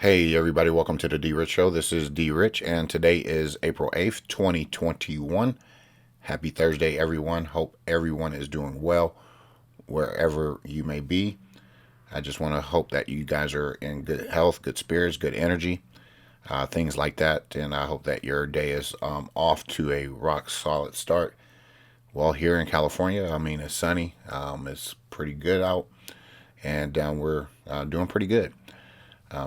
Hey everybody, welcome to the DRich Show. This is DRich and today is April 8th, 2021. Happy Thursday everyone. Hope everyone is doing well wherever you may be. I just want to hope that you guys are in good health, good spirits, good energy, things like that. And I hope that your day is off to a rock solid start. Well, here in California, it's sunny. It's pretty good out and we're doing pretty good.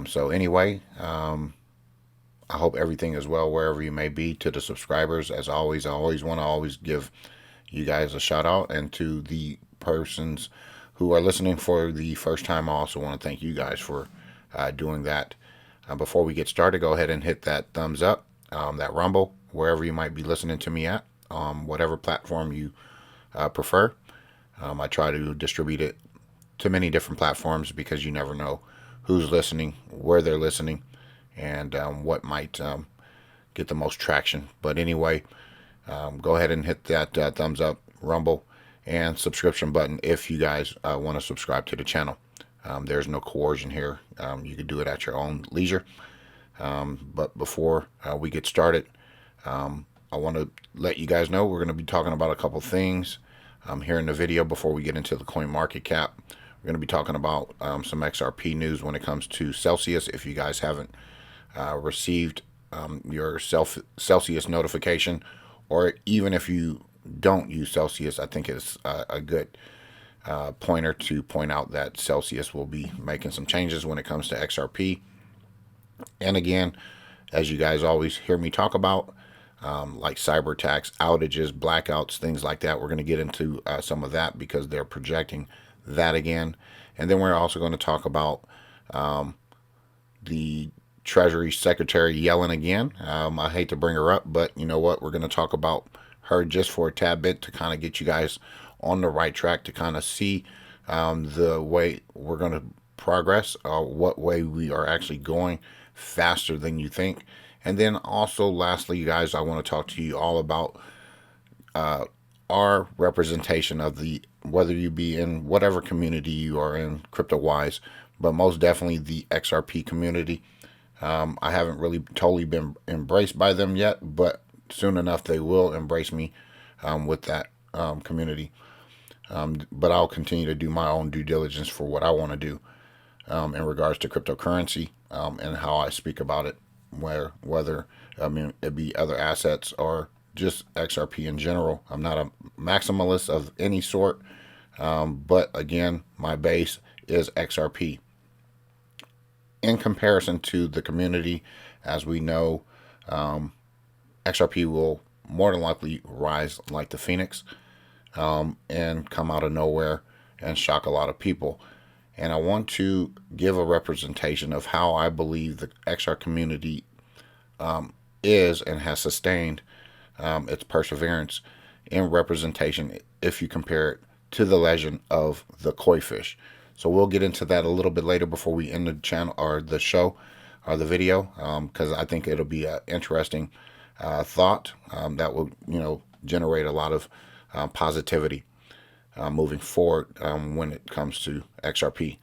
So anyway, I hope everything is well wherever you may be. To the subscribers, as always, I always want to always give you guys a shout out, and to the persons who are listening for the first time, I also want to thank you guys for doing that. Before we get started, go ahead and hit that thumbs up, that rumble, wherever you might be listening to me at, whatever platform you prefer. I try to distribute it to many different platforms because you never know who's listening, where they're listening, and what might get the most traction. But anyway, go ahead and hit that thumbs up, rumble, and subscription button if you guys want to subscribe to the channel. There's no coercion here. You can do it at your own leisure. But before we get started, I want to let you guys know we're going to be talking about a couple things here in the video before we get into the coin market cap. We're going to be talking about some XRP news when it comes to Celsius. If you guys haven't received your Celsius notification, or even if you don't use Celsius, I think it's a good pointer to point out that Celsius will be making some changes when it comes to XRP. And again, as you guys always hear me talk about, like cyber attacks, outages, blackouts, things like that. We're going to get into some of that because they're projecting that again. And then we're also going to talk about the Treasury Secretary Yellen again. I hate to bring her up, but you know what? We're going to talk about her just for a tad bit to kind of get you guys on the right track to kind of see the way we're going to progress, what way we are actually going faster than you think. And then also, lastly, you guys, I want to talk to you all about our representation of the, whether you be in whatever community you are in crypto wise, but most definitely the XRP community. I haven't really totally been embraced by them yet, but soon enough they will embrace me with that community. But I'll continue to do my own due diligence for what I want to do in regards to cryptocurrency and how I speak about it, whether it be other assets or just XRP in general. I'm not a maximalist of any sort, but again, my base is XRP. In comparison to the community, as we know, XRP will more than likely rise like the Phoenix and come out of nowhere and shock a lot of people. And I want to give a representation of how I believe the XR community is and has sustained its perseverance in representation if you compare it to the legend of the koi fish. So we'll get into that a little bit later before we end the channel or the show or the video, because I think it'll be an interesting thought that will, generate a lot of positivity moving forward when it comes to XRP.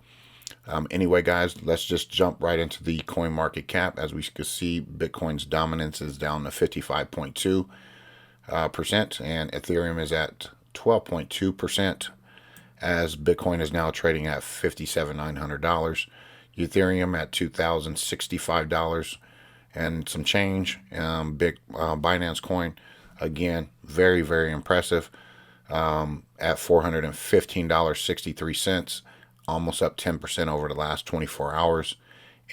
Anyway, guys, let's just jump right into the coin market cap. As we can see, Bitcoin's dominance is down to 55.2%, and Ethereum is at 12.2%. As Bitcoin is now trading at $57,900, Ethereum at $2,065 and some change. Binance coin, again, very, very impressive, at $415.63, almost up 10% over the last 24 hours.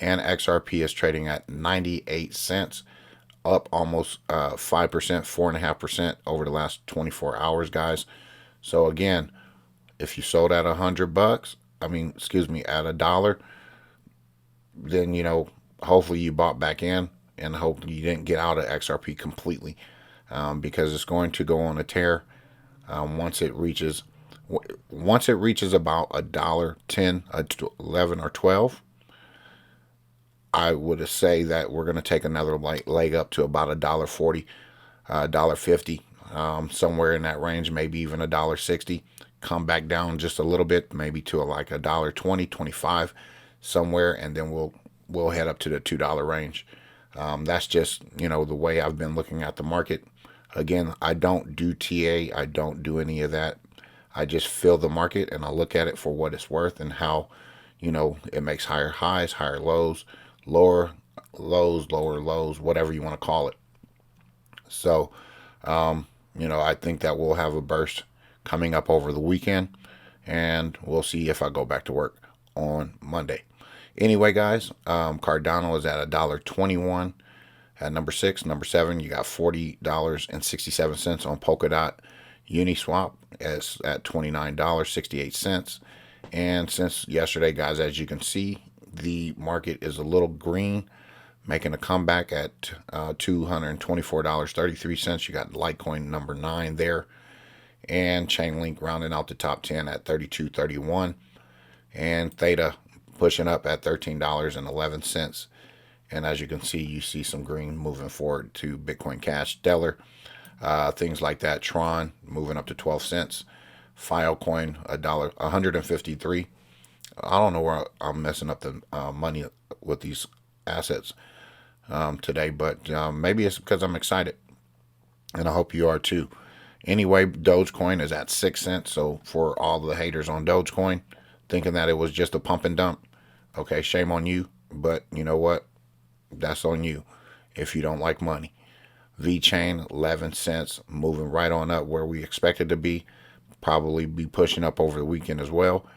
And XRP is trading at 98 cents, up almost 5%, 4.5% over the last 24 hours, guys. So again, if you sold at $100, at $1, then hopefully you bought back in, and hope you didn't get out of XRP completely, because it's going to go on a tear once it reaches about $1.10, 11 or 12. I would say that we're going to take another leg up to about $1.40, $1.50, somewhere in that range, maybe even $1.60. Come back down just a little bit, maybe to like $1.20, 25, somewhere, and then we'll we'll head up to the $2 range. That's just, the way I've been looking at the market. Again, I don't do TA. I don't do any of that. I just feel the market and I look at it for what it's worth and how, it makes higher highs, higher lows, lower lows, lower lows, whatever you want to call it. So, I think that we'll have a burst coming up over the weekend, and we'll see if I go back to work on Monday. Anyway, guys, Cardano is at $1.21 at number 6. Number 7, you got $40.67 on Polkadot. Uniswap is at $29.68. And since yesterday, guys, as you can see, the market is a little green, making a comeback at $224.33. You got Litecoin number 9 there, and Chainlink rounding out the top 10 at $32.31, and Theta pushing up at $13.11. And as you can see, you see some green moving forward to Bitcoin Cash, Stellar, things like that. Tron moving up to 12 cents. Filecoin $1.53. I don't know where I'm messing up the money with these assets today, but maybe it's because I'm excited, and I hope you are too. Anyway, Dogecoin is at 6 cents. So for all the haters on Dogecoin, thinking that it was just a pump and dump, okay, shame on you. But you know what? That's on you if you don't like money. VeChain 11 cents, moving right on up where we expected to be. Probably be pushing up over the weekend as well.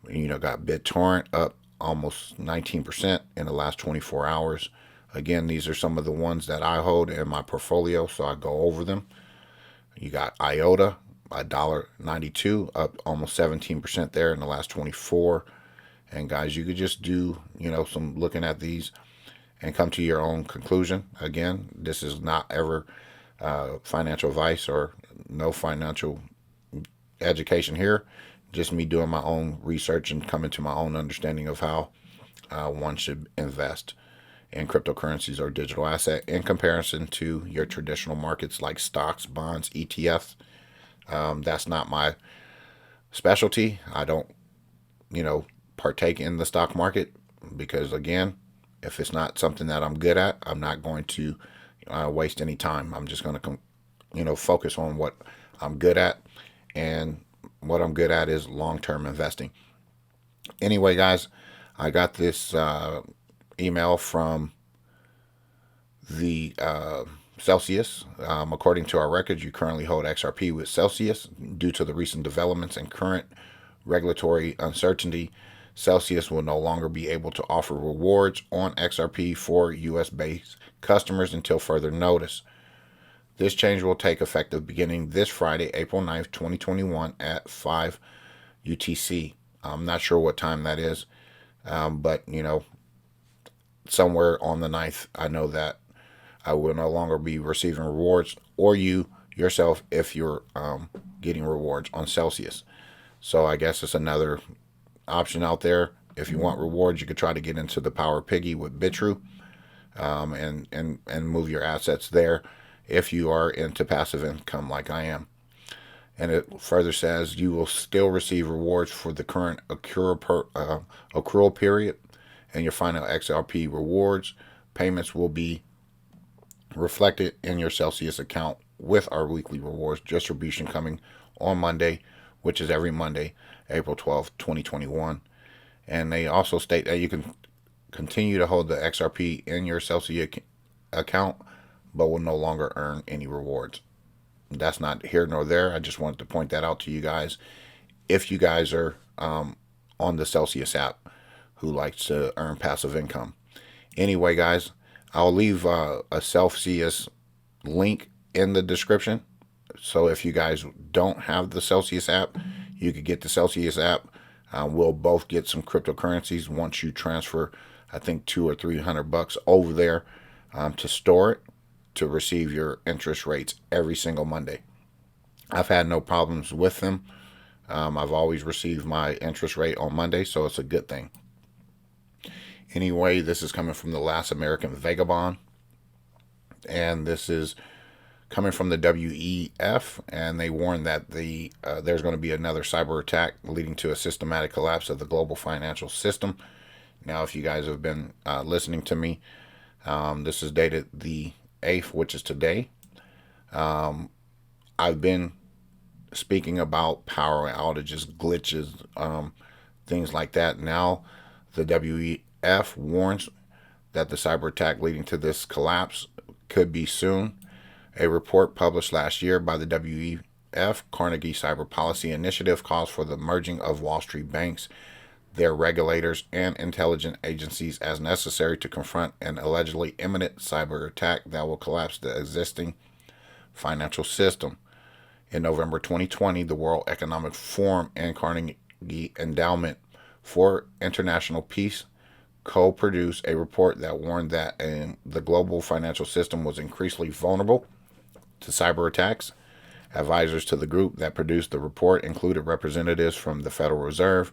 Got BitTorrent up almost 19% in the last 24 hours. Again, these are some of the ones that I hold in my portfolio, so I go over them. You got IOTA, $1.92, up almost 17% there in the last 24. And guys, you could just do, some looking at these and come to your own conclusion. Again, this is not ever financial advice or no financial education here. Just me doing my own research and coming to my own understanding of how one should invest in cryptocurrencies or digital asset in comparison to your traditional markets like stocks, bonds, ETFs. That's not my specialty. I don't, partake in the stock market because, again, if it's not something that I'm good at, I'm not going to waste any time. I'm just going to, focus on what I'm good at, and what I'm good at is long-term investing. Anyway, guys, I got this email from the Celsius. According to our records, you currently hold XRP with Celsius. Due to the recent developments and current regulatory uncertainty, Celsius will no longer be able to offer rewards on XRP for US-based customers until further notice. This change will take effect beginning this Friday, April 9th, 2021 at 5 UTC. I'm not sure what time that is, but, somewhere on the 9th, I know that I will no longer be receiving rewards, or you yourself if you're getting rewards on Celsius. So I guess it's another option out there. If you want rewards, you could try to get into the Power Piggy with Bitrue, and move your assets there if you are into passive income like I am. And it further says you will still receive rewards for the current accrual period, and your final XRP rewards payments will be reflected in your Celsius account with our weekly rewards distribution coming on Monday, which is every Monday, April 12th, 2021. And they also state that you can continue to hold the XRP in your Celsius account, but will no longer earn any rewards. That's not here nor there. I just wanted to point that out to you guys. If you guys are on the Celsius app who likes to earn passive income. Anyway, guys, I'll leave a Celsius link in the description. So if you guys don't have the Celsius app, you could get the Celsius app. We'll both get some cryptocurrencies once you transfer, I think, $200 or $300 over there to store it, to receive your interest rates every single Monday. I've had no problems with them. I've always received my interest rate on Monday, so it's a good thing. Anyway, this is coming from the Last American Vagabond, and this is coming from the WEF, and they warn that there's going to be another cyber attack leading to a systematic collapse of the global financial system. Now, if you guys have been listening to me, this is dated the 8th, which is today. I've been speaking about power outages, glitches, things like that. Now, the WEF warns that the cyber attack leading to this collapse could be soon. A report published last year by the WEF Carnegie Cyber Policy Initiative calls for the merging of Wall Street banks, their regulators, and intelligence agencies as necessary to confront an allegedly imminent cyber attack that will collapse the existing financial system. In November 2020, the World Economic Forum and Carnegie Endowment for International Peace co-produced a report that warned that the global financial system was increasingly vulnerable to cyber attacks. Advisors to the group that produced the report included representatives from the Federal Reserve,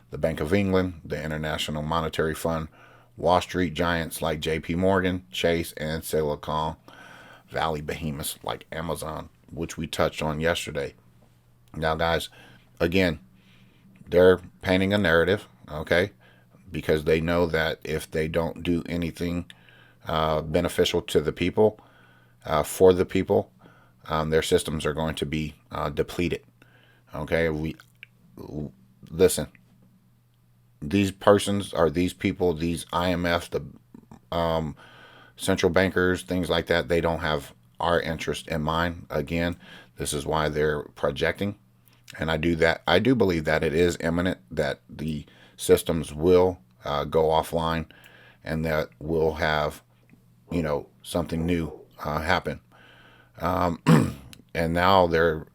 the Bank of England, the International Monetary Fund, Wall Street giants like JP Morgan, Chase, and Silicon Valley behemoths like Amazon, which we touched on yesterday. Now, guys, again, they're painting a narrative, okay, because they know that if they don't do anything beneficial to the people, for the people, their systems are going to be depleted. Okay, listen. These persons are these people, these IMF, the central bankers, things like that. They don't have our interest in mind. Again, this is why they're projecting, and I do believe that it is imminent that the systems will go offline, and that we'll have, something new happen. And now they're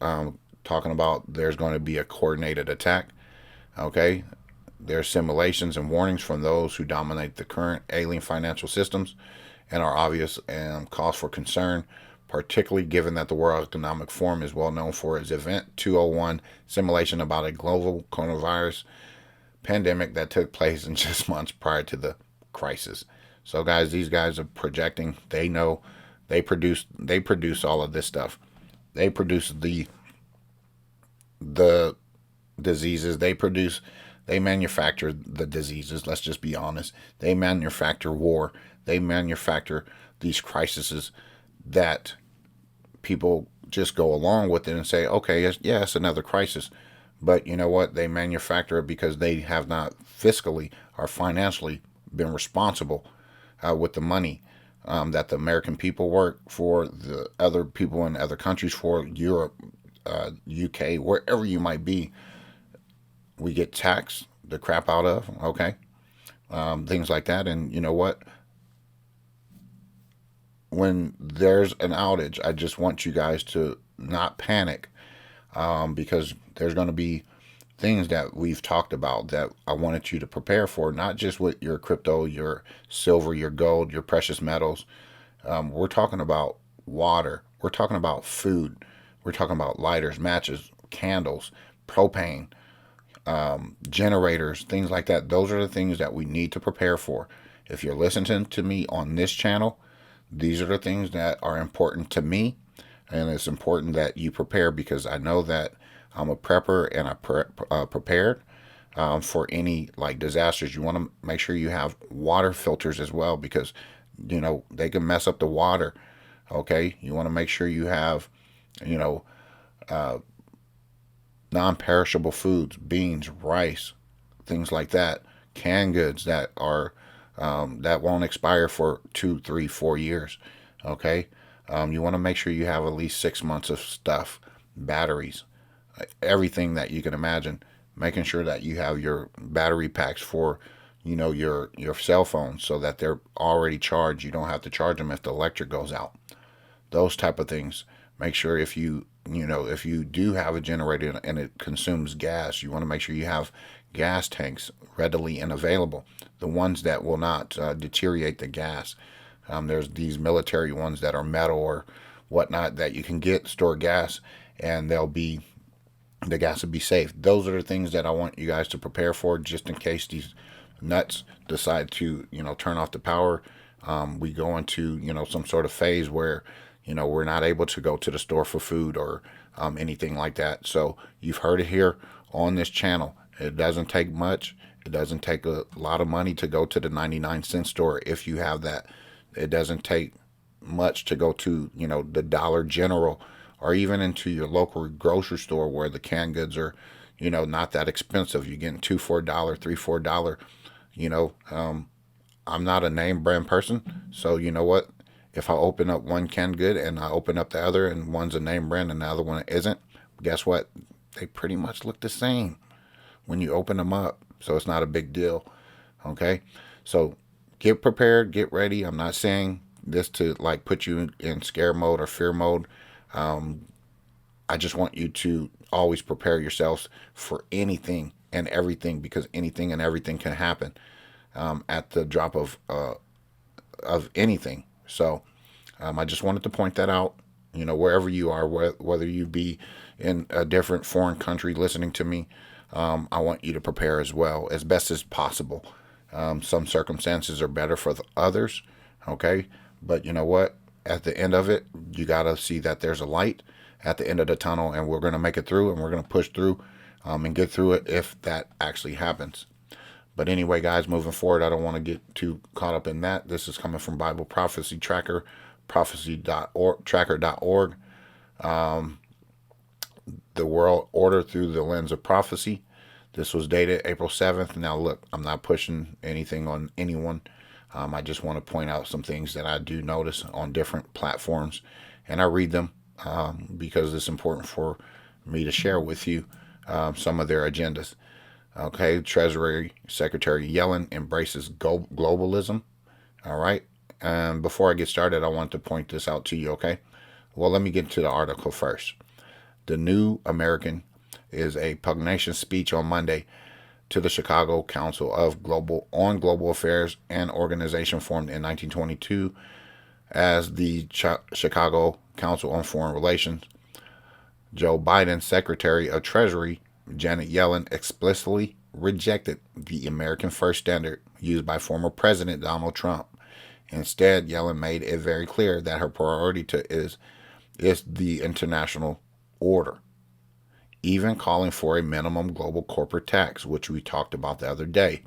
talking about there's going to be a coordinated attack. Okay, there's simulations and warnings from those who dominate the current alien financial systems, and are obvious cause for concern, particularly given that the World Economic Forum is well known for its Event 201 simulation about a global coronavirus pandemic that took place in just months prior to the crisis. So, guys, these guys are projecting. They know. They produce all of this stuff. They produce the diseases. They manufacture the diseases. Let's just be honest. They manufacture war. They manufacture these crises that people just go along with it and say, okay, it's another crisis. But you know what? They manufacture it because they have not fiscally or financially been responsible with the money that the American people work for, the other people in other countries for, Europe, UK, wherever you might be. We get taxed the crap out of, okay? Things like that. And you know what? When there's an outage, I just want you guys to not panic, because there's going to be things that we've talked about that I wanted you to prepare for, not just with your crypto, your silver, your gold, your precious metals. We're talking about water. We're talking about food. We're talking about lighters, matches, candles, propane, generators, things like that. Those are the things that we need to prepare for. If you're listening to me on this channel, these are the things that are important to me, and it's important that you prepare, because I know that I'm a prepper, and I prepared for any like disasters. You want to make sure you have water filters as well, because they can mess up the water. Okay, you want to make sure you have non-perishable foods, beans, rice, things like that, canned goods that are that won't expire for 2, 3, 4 years. Okay, you want to make sure you have at least 6 months of stuff, batteries, everything that you can imagine. Making sure that you have your battery packs for your cell phone, so that they're already charged. You don't have to charge them if the electric goes out. Those type of things. Make sure if you do have a generator and it consumes gas, you want to make sure you have gas tanks readily and available. The ones that will not deteriorate the gas. There's these military ones that are metal or whatnot that you can store gas, and the gas will be safe. Those are the things that I want you guys to prepare for, just in case these nuts decide to turn off the power. We go into some sort of phase where we're not able to go to the store for food or anything like that. So you've heard it here on this channel. It doesn't take much. It doesn't take a lot of money to go to the 99-cent store if you have that. It doesn't take much to go to, the Dollar General or even into your local grocery store where the canned goods are, not that expensive. You're getting two for $1, three for $1. You know, I'm not a name brand person, so you know what? If I open up one canned good and I open up the other, and one's a name brand and the other one isn't, guess what? They pretty much look the same when you open them up, so it's not a big deal. Okay, so get prepared, get ready. I'm not saying this to like put you in scare mode or fear mode. I just want you to always prepare yourselves for anything and everything, because anything and everything can happen at the drop of anything. So I just wanted to point that out. Wherever you are, whether you be in a different foreign country listening to me, I want you to prepare as well as best as possible. Some circumstances are better for the others, okay? But you know what? At the end of it, you got to see that there's a light at the end of the tunnel, and we're going to make it through, and we're going to push through and get through it if that actually happens. But anyway, guys, moving forward, I don't want to get too caught up in that. This is coming from Bible Prophecy Tracker, tracker.org. The world order through the lens of prophecy. This was dated April 7th. Now, look, I'm not pushing anything on anyone. I just want to point out some things that I do notice on different platforms, and I read them because it's important for me to share with you some of their agendas. Okay, Treasury Secretary Yellen embraces globalism. All right, and before I get started, I want to point this out to you. Okay, well, let me get to the article first. The New American is a pugnacious speech on Monday to the Chicago Council of Global Affairs, an organization formed in 1922 as the Chicago Council on Foreign Relations. Joe Biden's Secretary of Treasury, Janet Yellen, explicitly rejected the American First standard used by former President Donald Trump. Instead, Yellen made it very clear that her priority is the international order, even calling for a minimum global corporate tax, which we talked about the other day.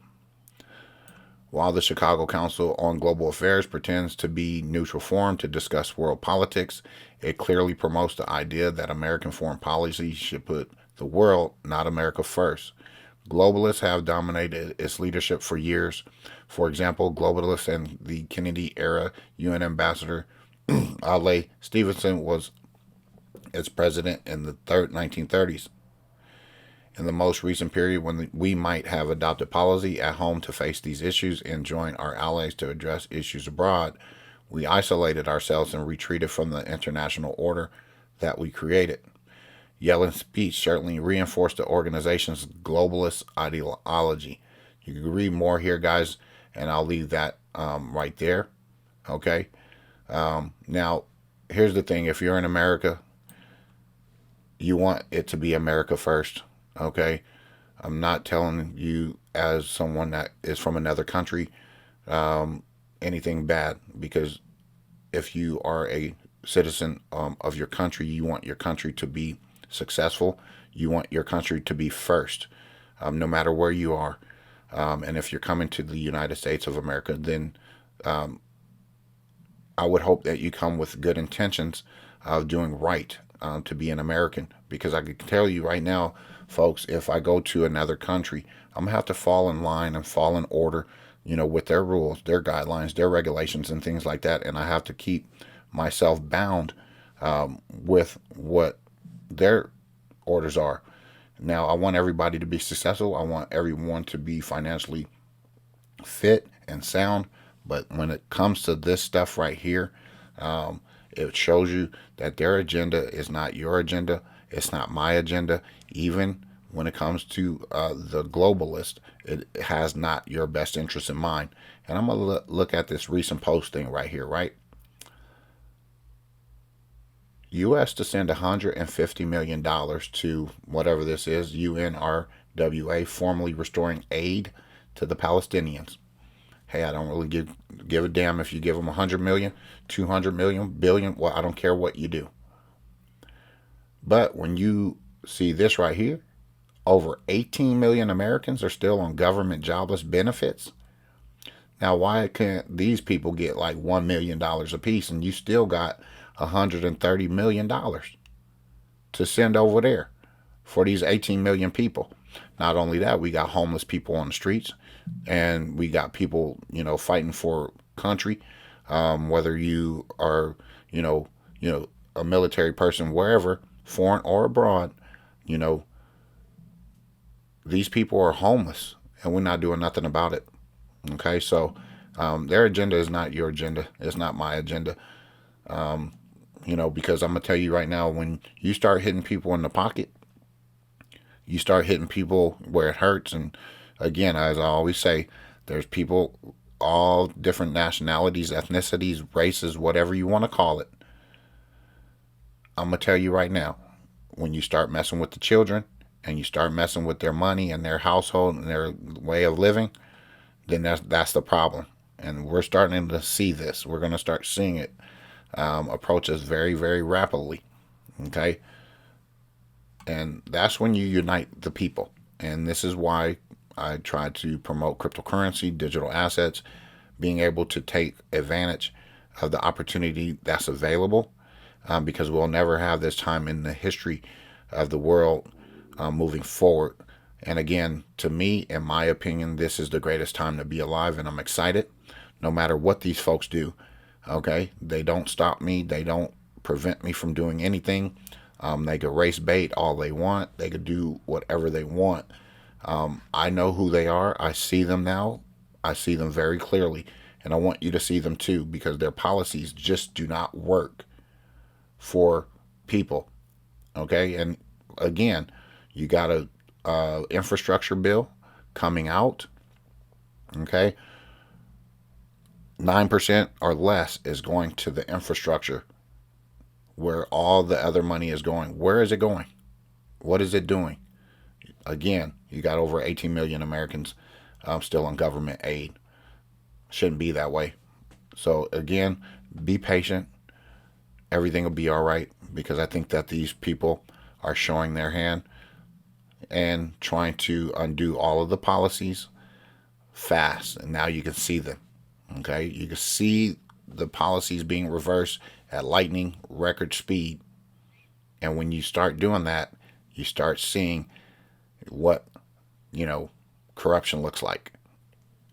While the Chicago Council on Global Affairs pretends to be neutral forum to discuss world politics, it clearly promotes the idea that American foreign policy should put the world, not America, first. Globalists have dominated its leadership for years. For example, globalists and the Kennedy-era UN ambassador Ale Stevenson was its president in the 1930s. In the most recent period, when we might have adopted policy at home to face these issues and join our allies to address issues abroad, we isolated ourselves and retreated from the international order that we created. Yellen's speech certainly reinforced the organization's globalist ideology. You can read more here, guys, and I'll leave that right there. Okay? Now, here's the thing. If you're in America, you want it to be America first. Okay? I'm not telling you as someone that is from another country anything bad, because if you are a citizen of your country, you want your country to be successful. You want your country to be first, no matter where you are. And if you're coming to the United States of America, then I would hope that you come with good intentions of doing right to be an American. Because I can tell you right now, folks, if I go to another country, I'm going to have to fall in line and fall in order, with their rules, their guidelines, their regulations, and things like that. And I have to keep myself bound with what their orders are. Now, I want everybody to be successful. I want everyone to be financially fit and sound. But when it comes to this stuff right here, it shows you that their agenda is not your agenda. It's not my agenda. Even when it comes to the globalist, it has not your best interest in mind. And I'm going to look at this recent posting right here, right? U.S. to send $150 million to whatever this is, UNRWA, formally restoring aid to the Palestinians. Hey, I don't really give a damn if you give them 100 million, 200 million, billion. Well, I don't care what you do. But when you see this right here, over 18 million Americans are still on government jobless benefits. Now, why can't these people get like $1 million apiece and you still got $130 million to send over there for these 18 million people? Not only that, we got homeless people on the streets, and we got people, fighting for country. Whether you are, a military person, wherever, foreign or abroad, these people are homeless, and we're not doing nothing about it. Okay, so their agenda is not your agenda. It's not my agenda. Because I'm gonna tell you right now, when you start hitting people in the pocket, you start hitting people where it hurts. And again, as I always say, there's people, all different nationalities, ethnicities, races, whatever you want to call it. I'm gonna tell you right now, when you start messing with the children and you start messing with their money and their household and their way of living, then that's the problem. And we're starting to see this. We're going to start seeing it approach us very, very rapidly. Okay? And that's when you unite the people. And this is why I try to promote cryptocurrency, digital assets, being able to take advantage of the opportunity that's available, because we'll never have this time in the history of the world moving forward. And again, to me, in my opinion, this is the greatest time to be alive, and I'm excited no matter what these folks do. Okay? They don't stop me. They don't prevent me from doing anything. They could race bait all they want. They could do whatever they want. I know who they are. I see them now. I see them very clearly. And I want you to see them too, because their policies just do not work for people. Okay? And again, you got a infrastructure bill coming out. Okay? 9% or less is going to the infrastructure, where all the other money is going. Where is it going? What is it doing? Again, you got over 18 million Americans still on government aid. Shouldn't be that way. So again, be patient. Everything will be all right, because I think that these people are showing their hand and trying to undo all of the policies fast. And now you can see them. Okay, you can see the policies being reversed at lightning record speed. And when you start doing that, you start seeing what, corruption looks like.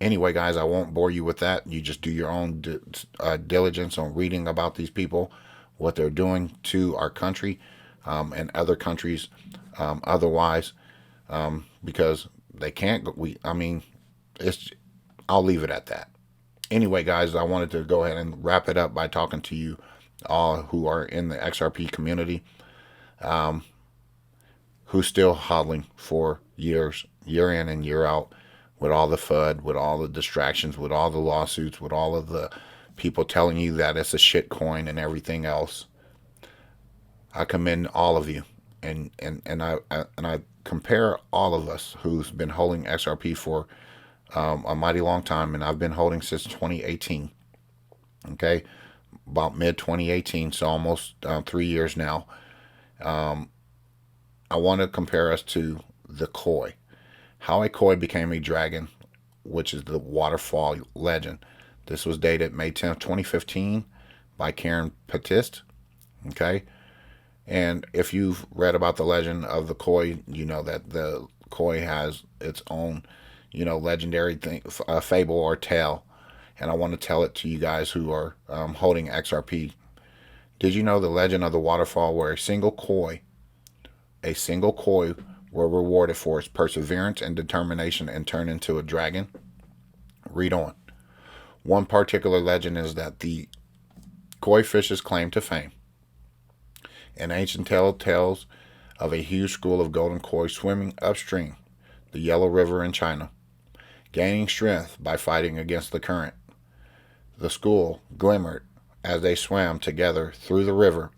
Anyway, guys, I won't bore you with that. You just do your own diligence on reading about these people, what they're doing to our country and other countries otherwise, because they can't. I'll leave it at that. Anyway, guys, I wanted to go ahead and wrap it up by talking to you all who are in the XRP community, who's still hodling for years, year in and year out, with all the FUD, with all the distractions, with all the lawsuits, with all of the people telling you that it's a shit coin and everything else. I commend all of you, and I compare all of us who's been holding XRP for a mighty long time, and I've been holding since 2018. Okay, about mid 2018, so almost 3 years now. I want to compare us to the koi. How a koi became a dragon, which is the waterfall legend. This was dated May 10th, 2015 by Karen Patist. Okay, and if you've read about the legend of the koi, you know that the koi has its own legendary thing, fable or tale. And I want to tell it to you guys who are holding XRP. Did you know the legend of the waterfall, where a single koi were rewarded for its perseverance and determination and turned into a dragon? Read on. One particular legend is that the koi fish's claim to fame. An ancient tale tells of a huge school of golden koi swimming upstream the Yellow River in China, gaining strength by fighting against the current. The school glimmered as they swam together through the river.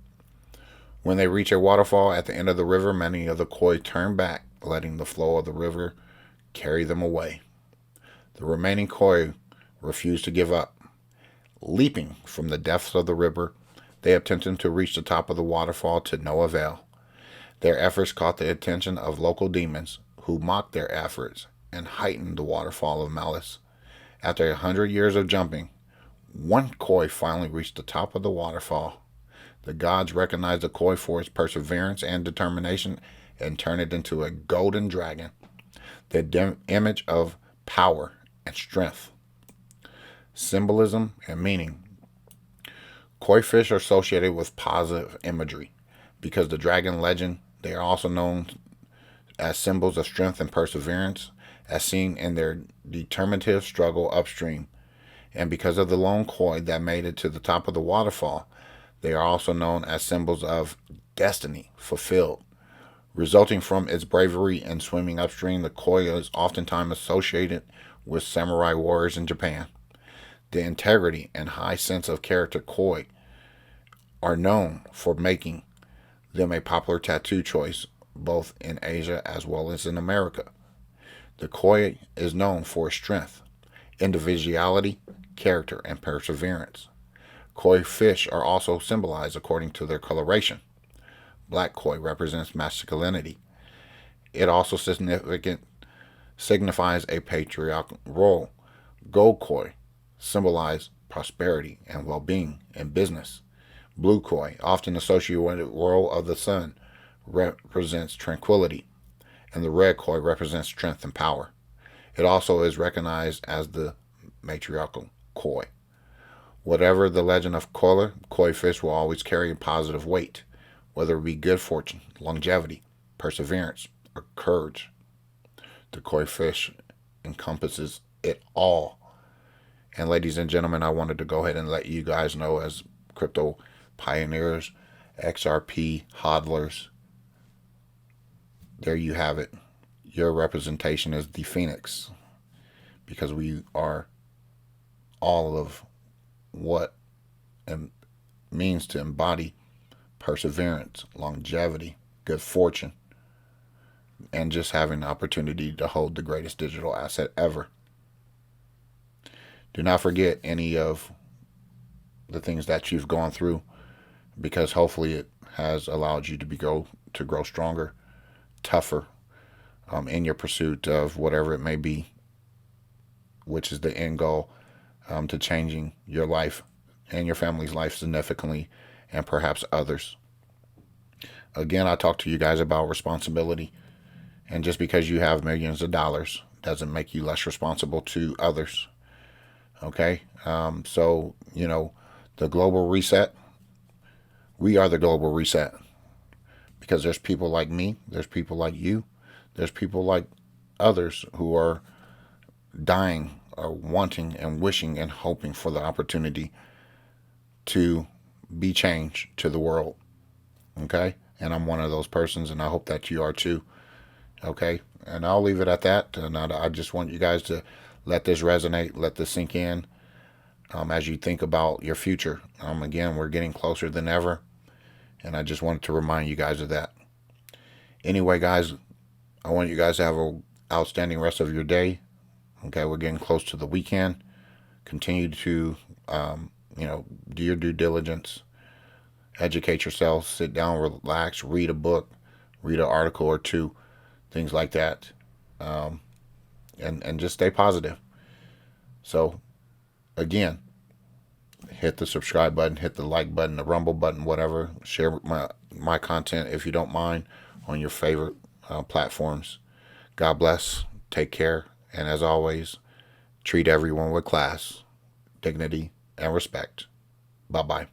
When they reach a waterfall at the end of the river, many of the koi turn back, letting the flow of the river carry them away. The remaining koi refused to give up. Leaping from the depths of the river, they attempted to reach the top of the waterfall, to no avail. Their efforts caught the attention of local demons, who mocked their efforts and heightened the waterfall of malice. After 100 years of jumping, one koi finally reached the top of the waterfall. The gods recognized the koi for its perseverance and determination and turned it into a golden dragon, the image of power and strength. Symbolism and meaning. Koi fish are associated with positive imagery. Because the dragon legend, they are also known as symbols of strength and perseverance, as seen in their determinative struggle upstream. And because of the lone koi that made it to the top of the waterfall, they are also known as symbols of destiny fulfilled. Resulting from its bravery in swimming upstream, the koi is oftentimes associated with samurai warriors in Japan. The integrity and high sense of character koi are known for making them a popular tattoo choice both in Asia as well as in America. The koi is known for its strength, individuality, character, and perseverance. Koi fish are also symbolized according to their coloration. Black koi represents masculinity. It also signifies a patriarchal role. Gold koi symbolize prosperity and well-being in business. Blue koi, often associated with the role of the sun, represents tranquility, and the red koi represents strength and power. It also is recognized as the matriarchal koi. Whatever the legend of koi fish will always carry a positive weight, whether it be good fortune, longevity, perseverance, or courage. The koi fish encompasses it all. And ladies and gentlemen, I wanted to go ahead and let you guys know, as crypto pioneers, XRP hodlers, there you have it. Your representation is the phoenix, because we are all of what it means to embody perseverance, longevity, good fortune, and just having the opportunity to hold the greatest digital asset ever. Do not forget any of the things that you've gone through, because hopefully it has allowed you to grow stronger, tougher, in your pursuit of whatever it may be, which is the end goal, to changing your life and your family's life significantly, and perhaps others. Again, I talk to you guys about responsibility, and just because you have millions of dollars doesn't make you less responsible to others. Okay? So, the global reset, we are the global reset, because there's people like me, there's people like you, there's people like others who are dying or wanting and wishing and hoping for the opportunity to be change to the world. Okay? And I'm one of those persons, and I hope that you are too. Okay? And I'll leave it at that. And I just want you guys to let this resonate, let this sink in, as you think about your future. Again, we're getting closer than ever, and I just wanted to remind you guys of that. Anyway, guys, I want you guys to have an outstanding rest of your day. Okay, we're getting close to the weekend. Continue to, do your due diligence. Educate yourself. Sit down, relax, read a book, read an article or two, things like that. And just stay positive. So, again, hit the subscribe button, hit the like button, the rumble button, whatever. Share my content, if you don't mind, on your favorite platforms. God bless. Take care. And as always, treat everyone with class, dignity, and respect. Bye-bye.